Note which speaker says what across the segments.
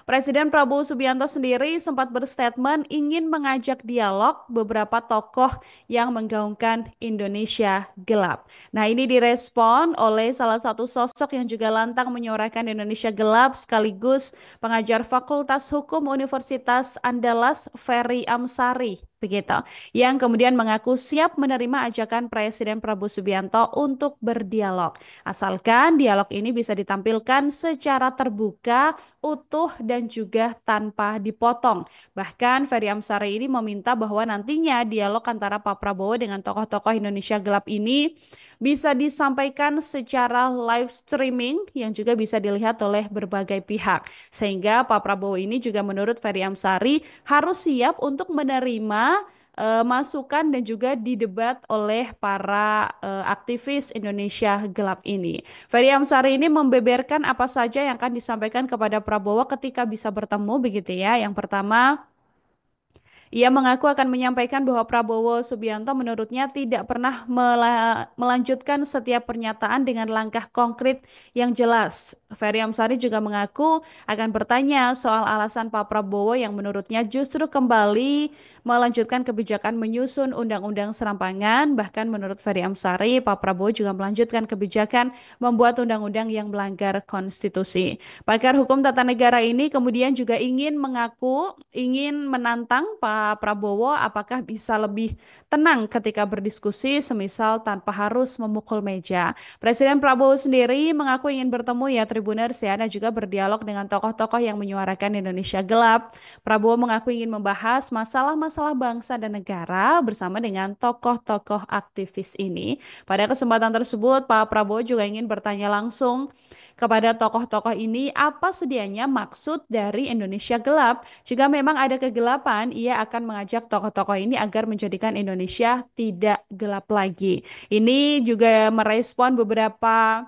Speaker 1: Presiden Prabowo Subianto sendiri sempat berstatement ingin mengajak dialog beberapa tokoh yang menggaungkan Indonesia gelap. Nah, ini direspon oleh salah satu sosok yang juga lantang menyuarakan Indonesia gelap sekaligus pengajar Fakultas Hukum Universitas Andalas Ferry Amsari. Begitu, yang kemudian mengaku siap menerima ajakan Presiden Prabowo Subianto untuk berdialog. Asalkan dialog ini bisa ditampilkan secara terbuka, utuh, dan juga tanpa dipotong. Bahkan Ferry Amsari ini meminta bahwa nantinya dialog antara Pak Prabowo dengan tokoh-tokoh Indonesia gelap ini bisa disampaikan secara live streaming yang juga bisa dilihat oleh berbagai pihak. Sehingga Pak Prabowo ini juga menurut Ferry Amsari harus siap untuk menerima masukan dan juga didebat oleh para aktivis Indonesia gelap ini. Ferry Amsari ini membeberkan apa saja yang akan disampaikan kepada Prabowo ketika bisa bertemu begitu ya. Yang pertama, ia mengaku akan menyampaikan bahwa Prabowo Subianto menurutnya tidak pernah melanjutkan setiap pernyataan dengan langkah konkret yang jelas. Ferry Amsari juga mengaku akan bertanya soal alasan Pak Prabowo yang menurutnya justru kembali melanjutkan kebijakan menyusun undang-undang serampangan. Bahkan menurut Ferry Amsari, Pak Prabowo juga melanjutkan kebijakan membuat undang-undang yang melanggar konstitusi. Pakar hukum tata negara ini kemudian juga ingin menantang Pak Prabowo apakah bisa lebih tenang ketika berdiskusi semisal tanpa harus memukul meja. Presiden Prabowo sendiri mengaku ingin bertemu ya Tribuners ya dan juga berdialog dengan tokoh-tokoh yang menyuarakan Indonesia gelap. Prabowo mengaku ingin membahas masalah-masalah bangsa dan negara bersama dengan tokoh-tokoh aktivis ini. Pada kesempatan tersebut, Pak Prabowo juga ingin bertanya langsung kepada tokoh-tokoh ini apa sedianya maksud dari Indonesia gelap. Jika memang ada kegelapan, ia akan mengajak tokoh-tokoh ini agar menjadikan Indonesia tidak gelap lagi. Ini juga merespon beberapa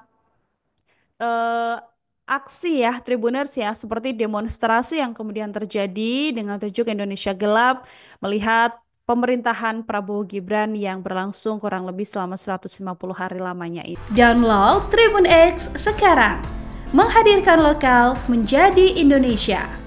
Speaker 1: eh, aksi ya Tribuners ya seperti demonstrasi yang kemudian terjadi dengan tajuk Indonesia gelap melihat pemerintahan Prabowo Gibran yang berlangsung kurang lebih selama 150 hari lamanya itu. Download Tribun X sekarang. Menghadirkan lokal menjadi Indonesia.